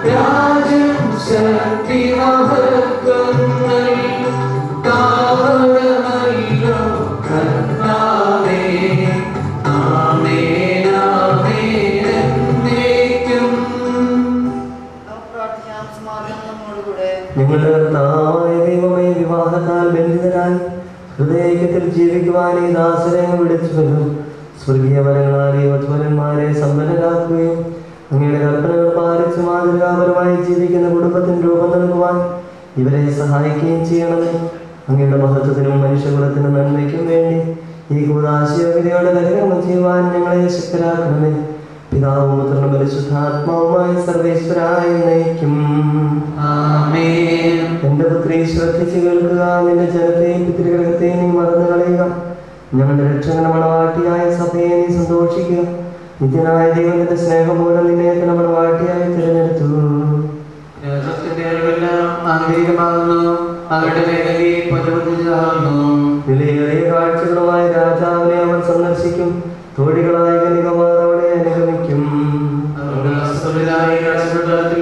രാജം ശക്തി മഹത്വങ്ങൾ കാവലമല്ലോ കർത്താവേ. ആമേൻ ആമേൻ എന്നേക്കും. ഞങ്ങളുടെ കർത്താവായ ദൈവമേ, വിവാഹത്താൽ ബന്ധിതരായി ഹൃദയത്തിൽ ജീവിക്കുവാൻ ഈ ദാസരെ വിളിച്ചുവല്ലോ. സ്വർഗീയ വരങ്ങളാൽ ഈ വധുവരന്മാരെ സമ്പന്നരാക്കുകയും അങ്ങയുടെ കൽപ്പനകൾ പാലിച്ച് മാതൃകാപരമായി ജീവിക്കുന്ന കുടുംബത്തിന് രൂപം നൽകുവാൻ ഇവരെ സഹായിക്കുകയും ചെയ്യണമേ. അങ്ങയുടെ മഹത്വത്തിനും മനുഷ്യകുലത്തിനും നന്മയ്ക്കും വേണ്ടി ഈ കൂദാശയോഗ്യതയോടെ കർമ്മം ചെയ്യുവാൻ ഞങ്ങളെ ശക്തരാക്കണമേ. പിതാവും പുത്രനും പരിശുദ്ധാത്മാവുമായി സർവേശ്വരായ നയിക്കും. ആമേൻ. എന്റെ പുത്രി ശ്രദ്ധിച്ചു കേൾക്കുക. നിന്റെ ജനത്തെയും പിതൃഗ്രഹത്തെയും നീ മറന്നു കളയുക. ഞങ്ങളുടെ രക്ഷകന മണവാട്ടിയായ സഭയെ നീ സന്തോഷിക്കുക. നിത്യനായ ദൈവത്തിന്റെ സ്നേഹം മൂലം നിന്നെ മണവാട്ടിയായി തിരഞ്ഞെടുത്തു. രാജ്യത്തിന്റെ അറിവെല്ലാം ആന്തരികമാകുന്നു, അവരുടെ വേദനയെ പൊതുപൊതുചാകുന്നു. വിലയേറിയ കാഴ്ചകളുമായ രാജാവിനെ അവർ സന്ദർശിക്കും. തോഴികളായ കന്യകമാർ അവിടെ അനുഗമിക്കും.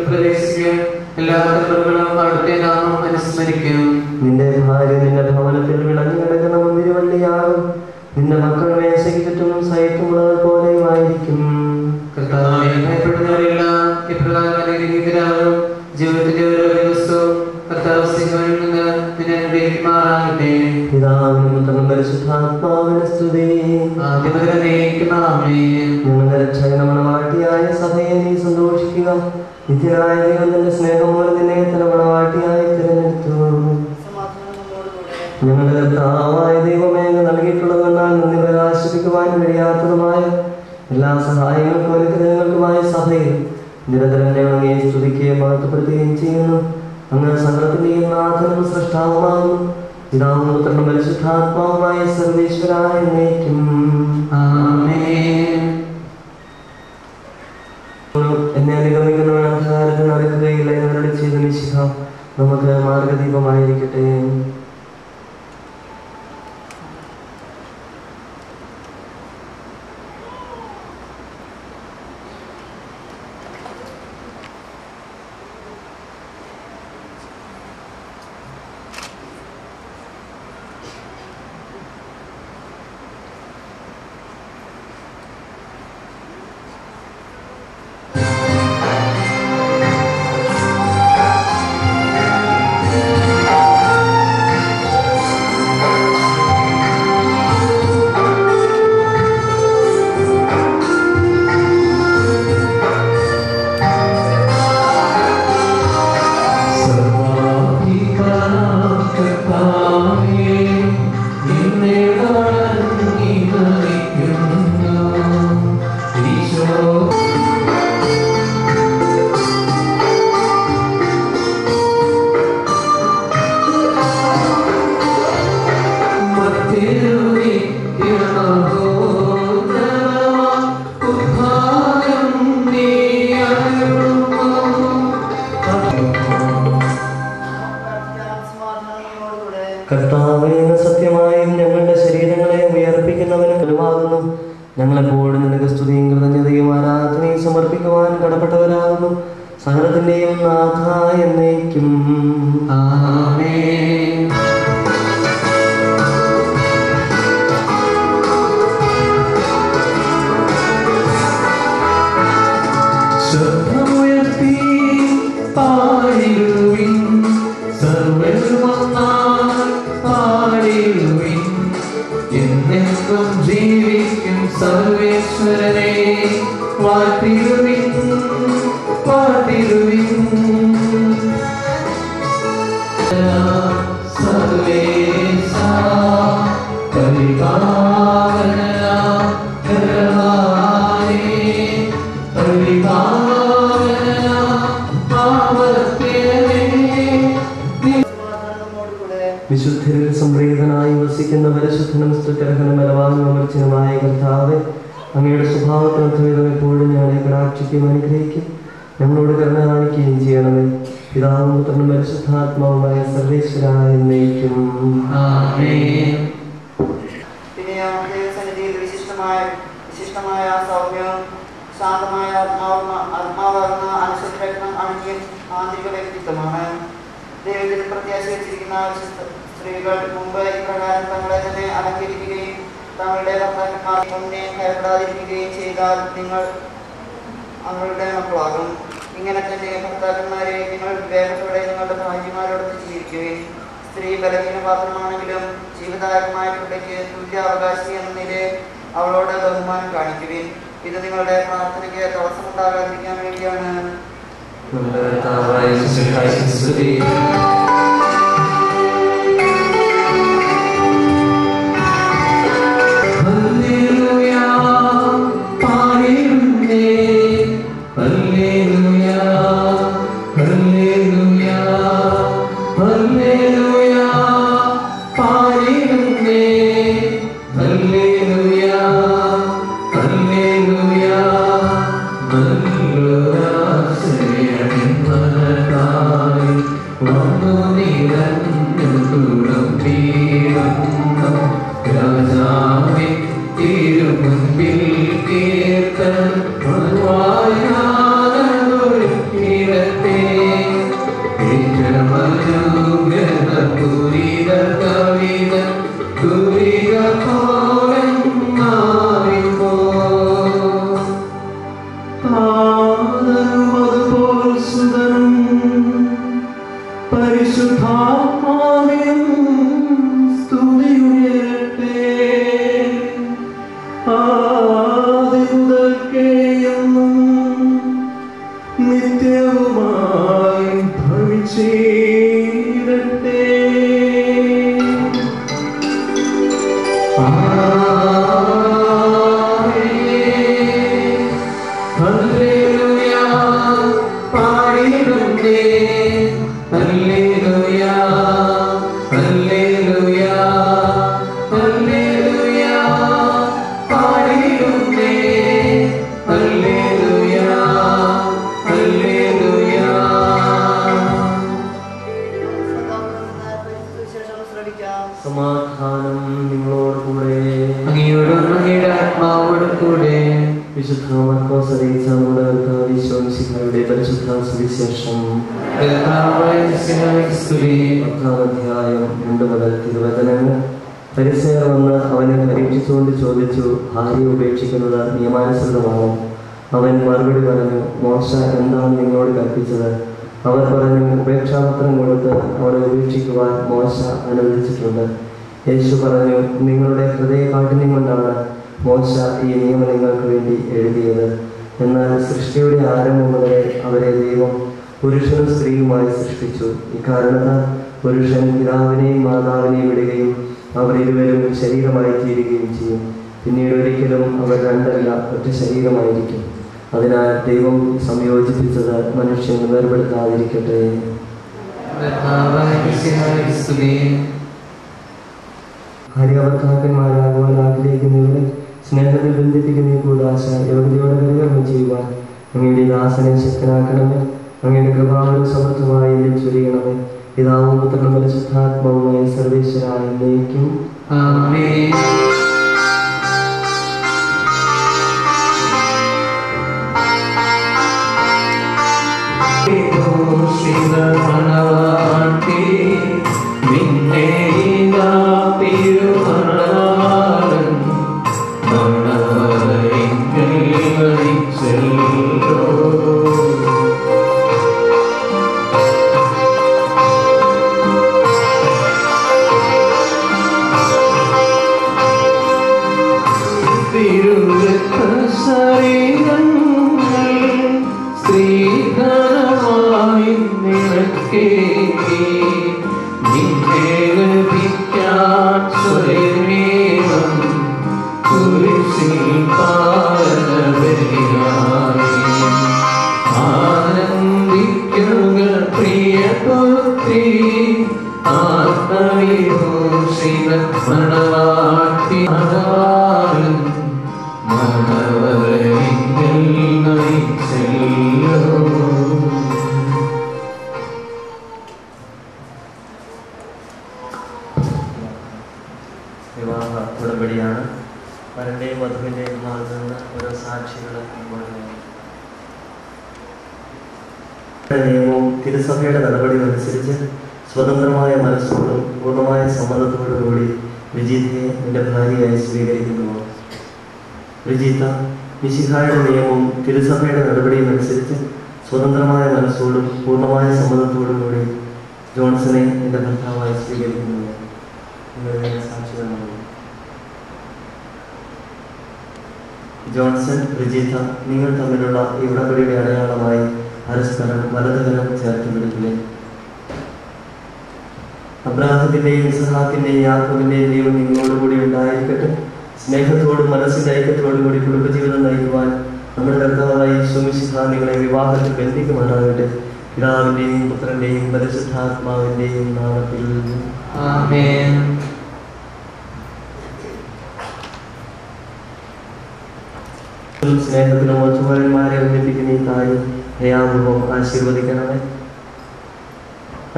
പ്രവേശിക്കും. എല്ലാ തലമുറകളും അവിടുത്തെ നാമം അനുസ്മരിക്കും. നിന്റെ ഭാര്യ നിന്റെ ഭവനത്തിൽ വിളഞ്ഞു കിടക്കുന്ന മുന്തിരിവള്ളിയാകും. നിന്റെ മക്കൾ മേശയ്ക്ക് ചുറ്റും സൈറ്റുമുള്ളത് പോലെയുമായിരിക്കും. കർത്താവേ, ഭയപ്പെടുന്നവരെല്ലാം ഇപ്രകാരം അനുഗ്രഹീതരാകും. ജീവിതത്തിന്റെ ഓരോ ദിവസവും കർത്താവ് സിംഹനിൽ നിന്ന് നിന്നെ അനുഗ്രഹിക്കുമാറാകട്ടെ. പിതാവിനും പുത്രനും പരിശുദ്ധാത്മാവിന് സ്തുതി. ആദ്യം മുതൽ എന്നേക്കും ആമേൻ. ഞങ്ങളുടെ രക്ഷകന മണവാട്ടിയായ സഭയെ നീ സന്തോഷിക്കുക. നിത്യനായ ദൈവത്തിന്റെ സ്നേഹം മൂലം നിന്നെ മണവാട്ടിയായി തിരഞ്ഞെടുത്തു. ഞങ്ങളുടെ കർത്താവായ ദൈവമേ, നൽകിയിട്ടുള്ളതെന്നാൽ നന്ദി പ്രകാശിപ്പിക്കുവാൻ കഴിയാത്തതുമായ എല്ലാ സഹായങ്ങൾക്കും അനുഗ്രഹങ്ങൾക്കുമായ സഭയിൽ നിരന്തരം ഞങ്ങളെ സ്തുതിക്കുകയും മഹത്വപ്പെടുത്തുകയും ചെയ്യുന്നു. അങ്ങ് സകലത്തിന്റെയും നാഥനും സൃഷ്ടാവുമാകുന്നു. പിതാവും പുത്രനും പരിശുദ്ധാത്മാവുമായ സർവേശ്വരായ നയിക്കും. ആമേൻ. എന്നെ അനുഗമിക്കുന്നവൻ അന്ധകാരത്തിൽ നടക്കുകയില്ല എന്നവരുടെ ചെയ്ത നിശിഖ നമുക്ക് മാർഗദീപമായിരിക്കട്ടെ. കർത്താവേ, സത്യമായും ഞങ്ങളുടെ ശരീരങ്ങളെ ഉയർപ്പിക്കുന്നവനും വലുവാകുന്നു. ഞങ്ങളെപ്പോഴും നിനക്ക് സ്തുതിയും കൃതജ്ഞതയും ആരാധനയും സമർപ്പിക്കുവാൻ കടപ്പെട്ടവരാകുന്നു. സകലത്തിന്റെയും നാഥ എന്നേക്കും. ആമേൻ. ശബ്ദമുയർത്തി പാടിടുവിൻ, സർവ്വരും ഒന്നായി പാടിടുവിൻ. എന്നെന്നും ജീവിക്കും സർവേശ്വരനെ വാഴ്ത്തിടുവിൻ, പാടിടുവിൻ. സർവേശ പരിപാലന വിശുദ്ധരിൽ സംപ്രീതനായി വസിക്കുന്ന പരിശുദ്ധനും സ്തുത്യർഹനും ബലവാനും അമർച്ചനുമായ കർത്താവേ, അങ്ങയുടെ സ്വഭാവത്തിനൊത്തവിധം എപ്പോഴും ഞങ്ങളെ കടാക്ഷിക്കുകയും അനുഗ്രഹിക്കും ഞങ്ങളോട് കരുണ കാണിക്കുകയും ചെയ്യണമേ. പിതാവും പുത്രനും പരിശുദ്ധാത്മാവുമായ സർവേശ്വരായ എന്നേക്കും. വിശിഷ്ടമായ സൗമ്യവും ശാന്തമായ ആത്മാവാർന്ന അനുസരിക്കണം അണിയും ആന്തരിക വ്യക്തിത്വമാണ്. ദൈവത്തിൽ പ്രത്യാശ വെച്ചിരിക്കുന്ന സ്ത്രീകൾ മുമ്പ് ഇപ്രകാരം തങ്ങളെ തന്നെ അലങ്കരിക്കുകയും തങ്ങളുടെ ഭർത്താക്കന്മാർ മുന്നേ ഭയപ്പെടാതിരിക്കുകയും ചെയ്താൽ നിങ്ങൾ അവരുടെ മക്കളാകും. ഇങ്ങനെ തന്നെ ഭർത്താക്കന്മാരെ നിങ്ങൾ വിവേകത്തോടെ നിങ്ങളുടെ ഭാര്യമാരോടൊത്ത് ജീവിക്കുകയും സ്ത്രീ ബലഹീന പാത്രമാണെങ്കിലും ജീവദായകമായ കൃപയ്ക്ക് തുല്യ അവകാശി എന്ന നിലയിൽ അവളോട് ബഹുമാനം കാണിക്കുകയും ഇത് നിങ്ങളുടെ പ്രാർത്ഥനയ്ക്ക് തടസ്സമുണ്ടാകാതിരിക്കാൻ വേണ്ടിയാണ്. സമാധാനം നിങ്ങളോട് കൂടെ. വിശുദ്ധ മർക്കോസ് അറിയിച്ച നമ്മുടെ വിശ്വാസികളുടെ പരിശുദ്ധ സുവിശേഷം 10-ാം അധ്യായം 2 മുതൽ തിരുവചനങ്ങൾ. പരിസയർ വന്ന് അവനെ പരീക്ഷിച്ചുകൊണ്ട് ചോദിച്ചു, ഭാര്യയെ ഉപേക്ഷിക്കുന്നത് നിയമാനുസൃതമാണോ? അവൻ മറുപടി പറഞ്ഞു, മോശ എന്താണ് നിങ്ങളോട് കൽപ്പിച്ചത്? അവർ പറഞ്ഞു, ഉപേക്ഷാപത്രം കൊടുത്ത് അവളെ ഉപേക്ഷിക്കുവാൻ മോശ അനുവദിച്ചിട്ടുണ്ട്. യേശു പറഞ്ഞു, നിങ്ങളുടെ ഹൃദയകാഠിന്യം കൊണ്ടാണ് മോശ ഈ നിയമം നിങ്ങൾക്ക് വേണ്ടി എഴുതിയത്. എന്നാൽ സൃഷ്ടിയുടെ ആരംഭം മുതലേ അവരെ ദൈവം പുരുഷനും സ്ത്രീയുമായി സൃഷ്ടിച്ചു. ഇക്കാരണത്താൽ പുരുഷൻ പിതാവിനെയും മാതാവിനെയും വിടുകയും അവർ ഇരുവരും ശരീരമായി തീരുകയും ചെയ്യും. പിന്നീട് ഒരിക്കലും അവർ രണ്ടല്ല, ഒറ്റ ശരീരമായിരിക്കും. അതിനാൽ ദൈവം സംയോജിപ്പിച്ചത് മനുഷ്യൻ വേർപെടുത്താതിരിക്കട്ടെ. ഭാര്യാഭർത്താക്കന്മാരാകുവാൻ ആഗ്രഹിക്കുന്നവരെ സ്നേഹത്തിൽ ബന്ധിപ്പിക്കുന്ന ഈ കൂടാശ യോഗ്യതയോടെ പരികർമ്മം ചെയ്യുവാൻ അങ്ങയുടെ ദാസനെ ശക്തനാക്കണമേ. അങ്ങയുടെ കൃപാവനം സമൃദ്ധമായി ചൊരിയണമേ. പിതാവും പുത്രനും പരിശുദ്ധാത്മാവുമായ സർവേശ്വരായ എന്നേക്കും ആമേൻ. വിവാഹ ഉടമ്പടിയാണ്. വരന്റെയും വധുവിന്റെയും ഭാഗത്ത് നിന്ന് ഓരോ സാക്ഷികൾ നിയമവും തിരുസഭയുടെ നടപടിയും അനുസരിച്ച് സ്വതന്ത്രമായ മനസ്സോടും പൂർണ്ണമായ സമ്മതത്തോടും കൂടി റിജീത്തയെ എൻ്റെ ഭാര്യയായി സ്വീകരിക്കുന്നു. റിജീത്ത, മിശിഹായുടെ നിയമവും തിരുസഭയുടെ നടപടിയും അനുസരിച്ച് സ്വതന്ത്രമായ മനസ്സോടും പൂർണ്ണമായ സമ്മതത്തോടും കൂടി ജോൺസനെ എൻ്റെ ഭർത്താവായി സ്വീകരിക്കുന്നു. സാക്ഷികളാണ്. ജോൺസൺ, റിജീത്ത, നിങ്ങൾ തമ്മിലുള്ള ഈ ഉടമ്പടിയുടെ അടയാളമായി പരസ്പരം വലതുകരം ചേർത്ത് പിടിക്കില്ലേ. അബ്രാഹത്തിന്റെയും ഇസ്ഹാക്കിന്റെയും യാക്കോബിന്റെയും ദൈവം നിങ്ങളോടുകൂടി ഉണ്ടായിരിക്കട്ടെ. സ്നേഹത്തോടും മനസ്സിന്റെ ഐക്യത്തോടും കൂടി കുടുംബജീവിതം നയിക്കുവാൻ നമ്മുടെ കർത്താവായ യേശു മിശിഹാ നിങ്ങളെ വിവാഹത്തിൽ ബന്ധിക്കുമാറാകട്ടെ. പിതാവിന്റെയും പുത്രന്റെയും പരിശുദ്ധാത്മാവിന്റെയും നാമത്തിൽ ആമേൻ. സ്നേഹത്തിലും ഒത്തുവരന്മാരെ ഒന്നിപ്പിക്കുന്ന ഈ തായി ദയാപൂർവം ആശീർവദിക്കണമേ.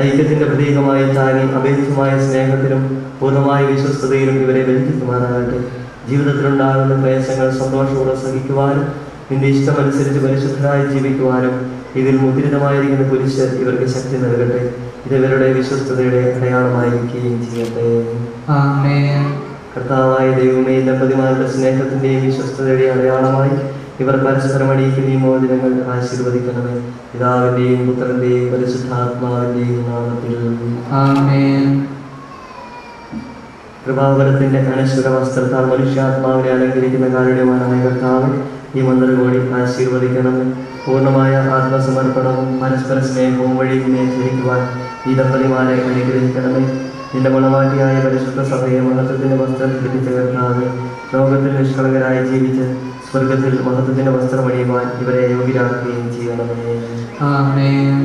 ഐക്യത്തിന്റെ പ്രതീകമായി താങ്ങി അഭേദ്യമായ സ്നേഹത്തിലും പൂർണ്ണമായ വിശ്വസ്തതയിലും ഇവരെ ബന്ധിക്കുമാറാകട്ടെ. ജീവിതത്തിലുണ്ടാകുന്ന ക്ലേശങ്ങൾ സന്തോഷപൂർവ്വം സഹിക്കുവാനും നിന്റെ ഇഷ്ടമനുസരിച്ച് പരിശുദ്ധരായി ജീവിക്കുവാനും ഇതിൽ മുദ്രിതമായിരിക്കുന്ന കുരിശ് ഇവർക്ക് ശക്തി നൽകട്ടെ. ഇത് ഇവരുടെ വിശ്വസ്തതയുടെ അടയാളമായിരിക്കുകയും ചെയ്യട്ടെ. ആമേൻ. കർത്താവായ ദൈവമേ, ദമ്പതിമാരുടെ സ്നേഹത്തിന്റെയും വിശ്വസ്തതയുടെ അടയാളമായി ഇവർ പരസ്പരം അണിയിക്കുന്ന ഈ മോതിരങ്ങൾ ആശീർവദിക്കണമേ. പിതാവിന്റെയും പുത്രന്റെയും പരിശുദ്ധാത്മാവിന്റെയും നാമത്തിൽ ആമേൻ. കൃപാവരത്തിന്റെ അനശ്വര വസ്ത്രത്താൽ മനുഷ്യാത്മാവിനെ അലങ്കരിക്കുന്ന കാരുണ്യവാനായ കർത്താവ് ഈ മന്ത്രകോടി ആശീർവദിക്കണമേ. പൂർണ്ണമായ ആത്മസമർപ്പണവും പരസ്പര സ്നേഹവും വഴി നിന്നെ ധരിക്കുവാൻ ഈ ദമ്പതിമാരെ അനുഗ്രഹിക്കണമേ. നിന്റെ മണവാട്ടിയായ പരിശുദ്ധ സഭയെ മഹത്വത്തിന്റെ വസ്ത്രം ധരിച്ച കർത്താവേ, ലോകത്തിൽ നിഷ്കളങ്കരായി ജീവിച്ച് സ്വർഗത്തിൽ മഹത്വത്തിന്റെ വസ്ത്രമണിയുവാൻ ഇവരെ യോഗ്യരാക്കുകയും ചെയ്യണമേ. ആമേൻ.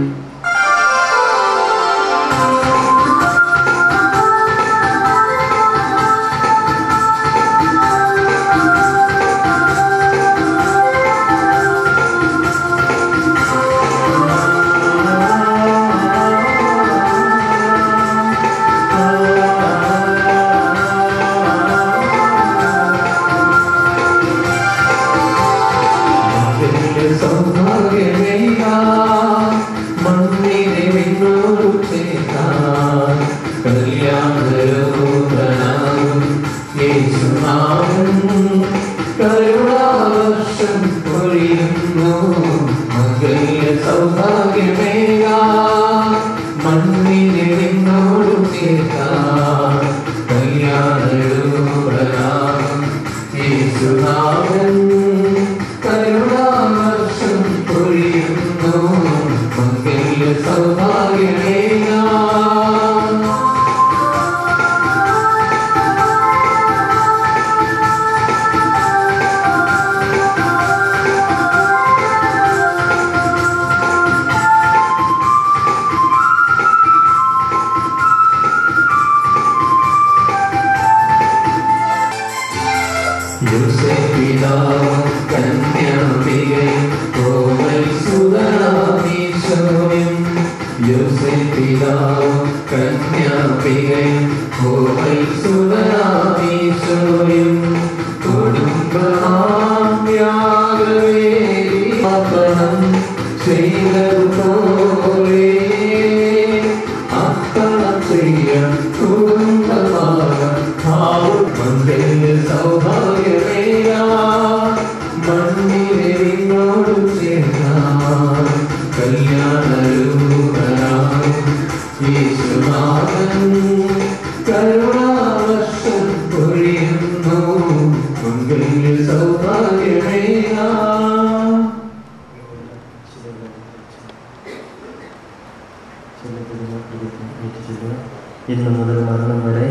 ഇന്ന് മുതൽ മരണം വരെ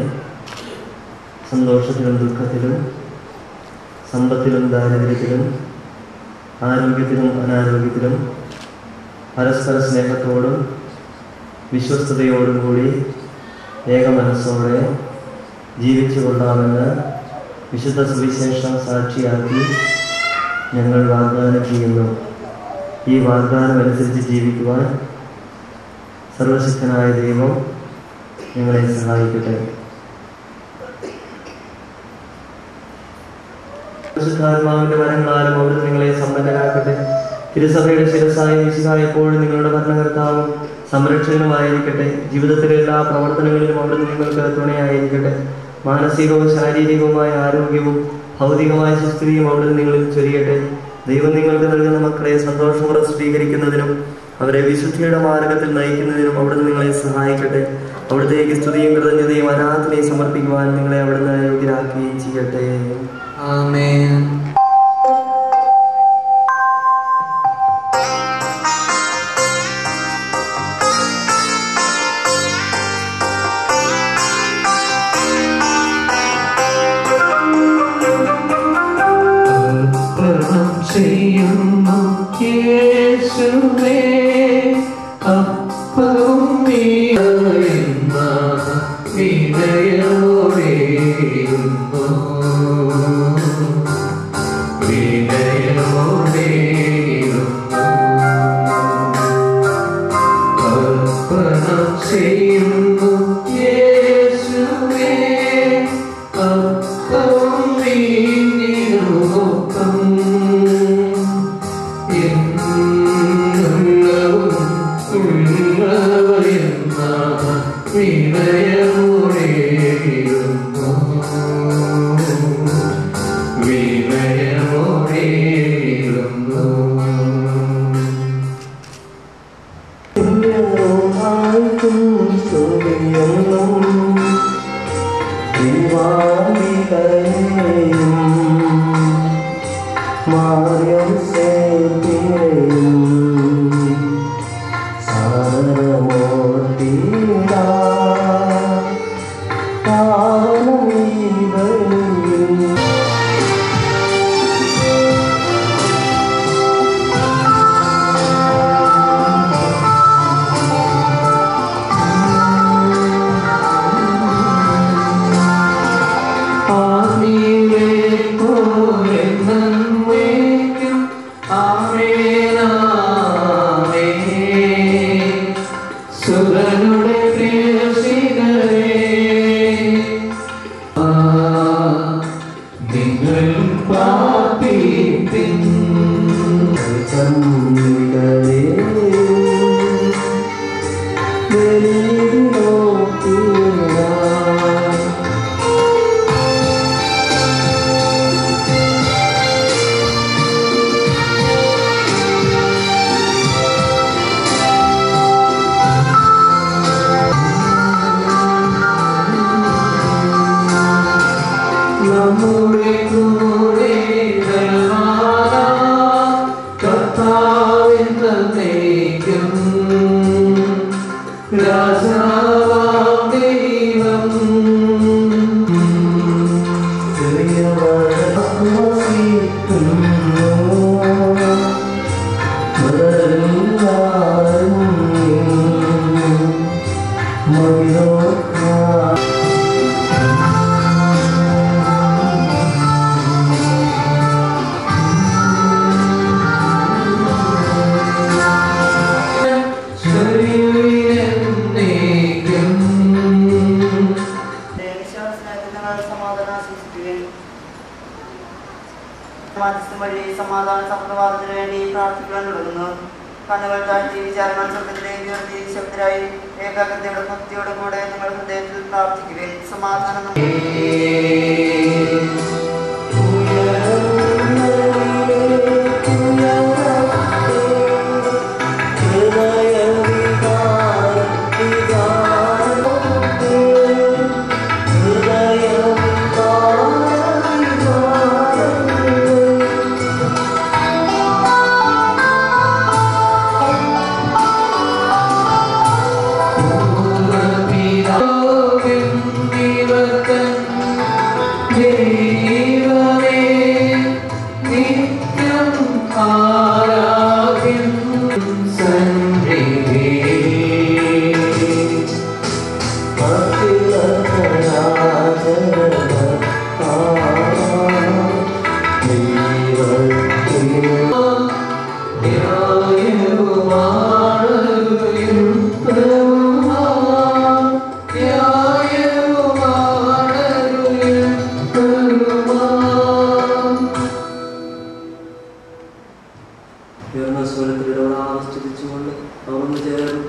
സന്തോഷത്തിലും ദുഃഖത്തിലും സമ്പത്തിലും ദാരിദ്ര്യത്തിലും ആരോഗ്യത്തിലും അനാരോഗ്യത്തിലും പരസ്പര സ്നേഹത്തോടും വിശ്വസ്തയോടും കൂടി ഏകമനസ്സോടെ ജീവിച്ചു കൊള്ളാമെന്ന് വിശുദ്ധ സുവിശേഷം സാക്ഷിയാക്കി ഞങ്ങൾ വാഗ്ദാനം ചെയ്യുന്നു. ഈ വാഗ്ദാനം അനുസരിച്ച് ജീവിക്കുവാൻ സർവശക്തനായ ദൈവം ഞങ്ങളെ സഹായിക്കട്ടെ. പരിശുദ്ധാത്മാവിന്റെ വരങ്ങളാലും അവിടുന്ന് നിങ്ങളെ സമ്പന്നരാക്കട്ടെ. തിരുസഭയുടെ ശിരസായ മിശിഹായ എപ്പോഴും നിങ്ങളുടെ ഭരണകർത്താവും സംരക്ഷകനുമായിരിക്കട്ടെ. ജീവിതത്തിലെ എല്ലാ പ്രവർത്തനങ്ങളിലും അവിടുന്ന് നിങ്ങൾക്ക് തുണയായിരിക്കട്ടെ. മാനസികവും ശാരീരികവുമായ ആരോഗ്യവും ഭൗതികമായ സുസ്ഥിതിയും അവിടുന്ന് നിങ്ങളിൽ ചൊരിയട്ടെ. ദൈവം നിങ്ങൾക്ക് നൽകുന്ന മക്കളെ സന്തോഷപൂർവ്വം സ്വീകരിക്കുന്നതിനും അവരെ വിശുദ്ധിയുടെ മാർഗത്തിൽ നയിക്കുന്നതിനും അവിടുന്ന് നിങ്ങളെ സഹായിക്കട്ടെ. അവിടുത്തേക്ക് സ്തുതിയും കൃതജ്ഞതയും ആരാധനയും സമർപ്പിക്കുവാൻ നിങ്ങളെ അവിടുന്ന് യോഗ്യരാക്കുകയും ചെയ്യട്ടെ. ആമേൻ. ചെയ്യുന്നു യേശുവേ അപ്പവും വിനയോടെയുന്നു അർപ്പണം ചെയ്യുന്നു യേശുവേ അപ്പവും വീഞ്ഞിനുമൊപ്പം സമാധാന സമ്പ്രദായത്തിന് വേണ്ടി പ്രാർത്ഥിക്കുവാൻ തുടങ്ങുന്നു. കണ്ണുകൾ താഴ്ത്തി വിചാരങ്ങൾ സ്വർഗത്തിലേക്ക് ഉയർത്തി ശബ്ദരായി ഏകാഗ്രതയുടെ ഭക്തിയോടും കൂടെ നിങ്ങൾ ഹൃദയത്തിൽ പ്രാർത്ഥിക്കുകയും സമാധാനം Hey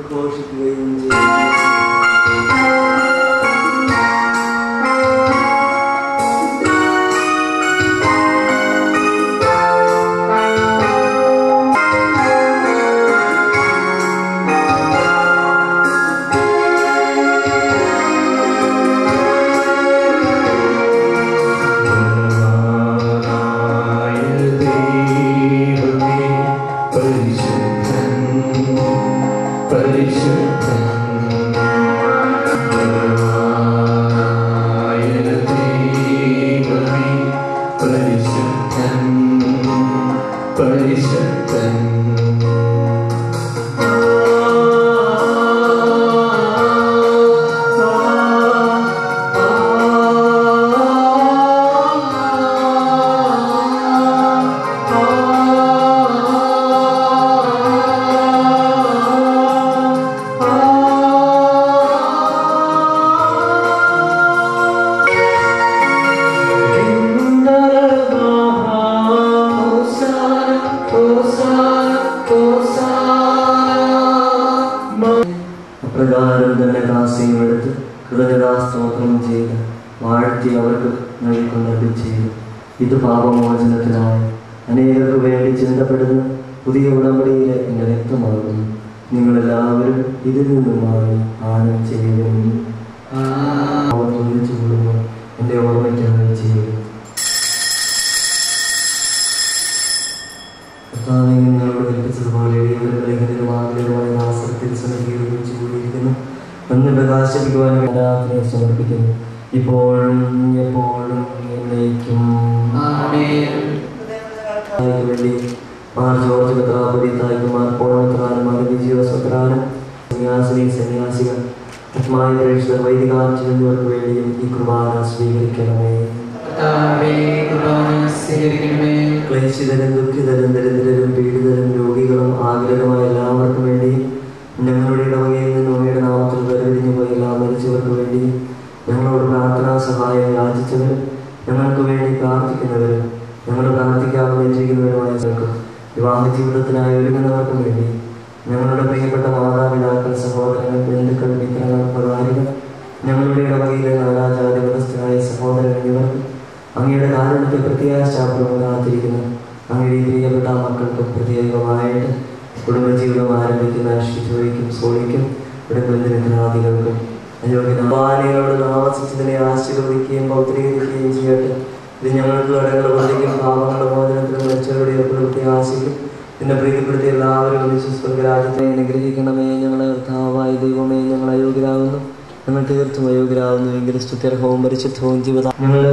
ഉദ്ഘോഷിക്കുകയും ചെയ്യും. അപ്രകാരം തന്നെ ദാസിയും എടുത്ത് കൃതജ്ഞതാസ്തോത്രം ചെയ്ത് വാഴ്ത്തി അവർക്ക് നൽകുന്നത് ചെയ്തു. ഇത് പാപമോചനത്തിനായി അനേകർക്ക് വേണ്ടി ചിന്തപ്പെടുന്ന പുതിയ ഉടമ്പടിയിലെ എൻ്റെ രക്തമാകുന്നു. നിങ്ങളെല്ലാവരും ഇതിൽ നിന്നുമായി പാനം ചെയ്യുന്നു. ഒന്നിച്ചുകൊള്ളുന്നു എൻ്റെ ഓർമ്മയ്ക്കായി ചെയ്യുന്നു. നിങ്ങളോട് കൽപ്പിച്ചതുപോലെ ലേഖനമായ ആശ്രത്തിൽ സമീകരിച്ചു കൂടിയിരിക്കുന്നു എന്ന് പ്രകാശിപ്പിക്കുവാൻ ആരാധനയെ സമർപ്പിക്കുന്നു. ഇപ്പോഴും എപ്പോഴും എന്നേക്കും വേണ്ടി മാർ ജോർജ് മെത്രാപൊലി തായ്ക്കുമാർ പോളമെത്രാനും മകൻ ജീവസ്വത്രാനും സന്യാസിനി സന്യാസികൾ ആത്മായ പ്രേക്ഷിതർ വൈദികാർച്ചൻ എന്നിവർക്ക് വേണ്ടിയും ഈ കുർബാന സ്വീകരിക്കണമേ. ക്ലേശിതരും ദുഃഖിതരും ദരിദ്രരും പീഡിതരും രോഗികളും ആഗ്രഹമായ എല്ലാവർക്കും വേണ്ടിയും ഞങ്ങളുടെ ഇടവകയിൽ നിന്നും അങ്ങയുടെ നാമത്തിൽ വേർപിരിഞ്ഞു പോയി എല്ലാ മരിച്ചവർക്ക് വേണ്ടിയും ഞങ്ങളോട് പ്രാർത്ഥനാ സഹായം യാചിച്ചവരും ഞങ്ങൾക്ക് വേണ്ടി പ്രാർത്ഥിക്കുന്നവരും ഞങ്ങൾ പ്രാർത്ഥിക്കാമെന്ന് വെച്ചിരിക്കുന്നവരുമായവർക്കും വിവാഹ ജീവിതത്തിനായി ഒരുങ്ങുന്നവർക്കും വേണ്ടി ഞങ്ങളുടെ പ്രിയപ്പെട്ട മാതാപിതാക്കൾ, സഹോദരങ്ങൾ, ബന്ധുക്കൾ, മിത്രങ്ങൾ, പ്രകാരികൾ, ഞങ്ങളുടെ ഇടവകയിലെ നാനാജാതി മതസ്ഥരായ സഹോദരൻ എന്നിവർക്കും അങ്ങയുടെ കാരണത്തെ പ്രത്യാശാപൂർവ്വം കാത്തിരിക്കുന്നു. അങ്ങയുടെ പ്രിയപ്പെട്ട മക്കൾക്കും പ്രത്യേകമായിട്ട് കുടുംബജീവിതം ആരംഭിക്കുന്ന ഷിജോയ്ക്കും സോണിക്കും ഇവിടെ ബന്ധുമിത്രാദികൾക്കും അയോഗ്യനാളികളോട് താമസിച്ചതിനെ ആശീർവദിക്കുകയും പൗത്രീകരിക്കുകയും ചെയ്യട്ടെ. ഇത് ഞങ്ങൾക്ക് കടങ്ങൾ വർദ്ധിക്കും, പാപങ്ങളുടെ മോചനത്തിനും മരിച്ചവരുടെ ഏർപ്പെടുത്തിയ ആശിക്കും പിന്നെ പ്രീതിപ്പെടുത്തിയ എല്ലാവരും വിശ്വസ്വർഗരാജ്യത്തെ അനുഗ്രഹിക്കണമേ. ഞങ്ങളെ കർത്താവായ ദൈവമേ, ഞങ്ങൾ അയോഗ്യരാകുന്നു, ഞങ്ങൾ തീർത്തും അയോഗ്യരാകുന്നു എങ്കിലും സ്തുത്യർഹവും പരിശുദ്ധവും ജീവിതം ഞങ്ങളുടെ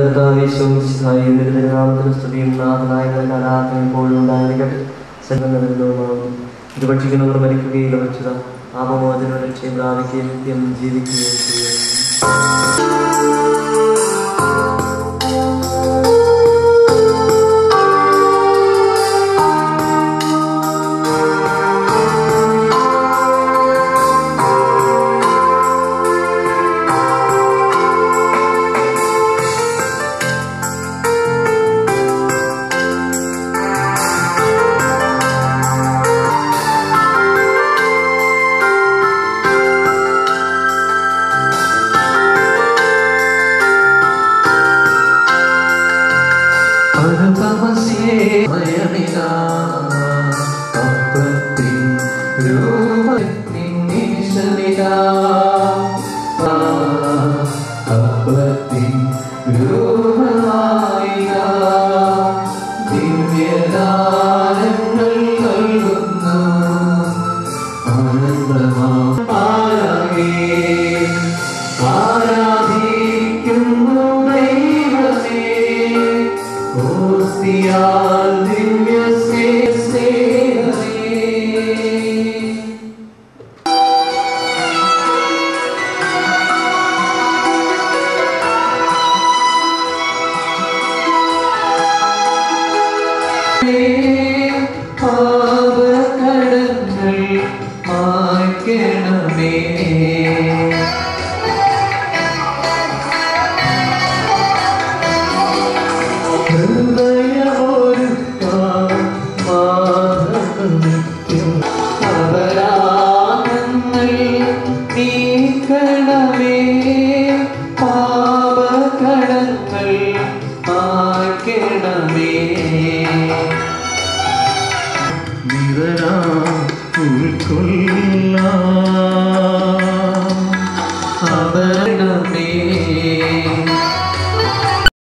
നാമത്തിന് സ്തുതിയും നാഥനായകരുടെ ആരാധന എപ്പോഴും ഉണ്ടായിരിക്കട്ടെ. സകലവുമാകുന്നു ഇത് ഭക്ഷിക്കുന്നവർ മരിക്കുകയില്ല, വെച്ചത പാപമോചന ലക്ഷ്യം പ്രാപിക്കുകയും നിത്യം ജീവിക്കുകയും ചെയ്യും. പാപകടങ്ങൾ മായ്ക്കണമേ. സുന്ദരാ ഉൾക്കൊള്ളുവാൻ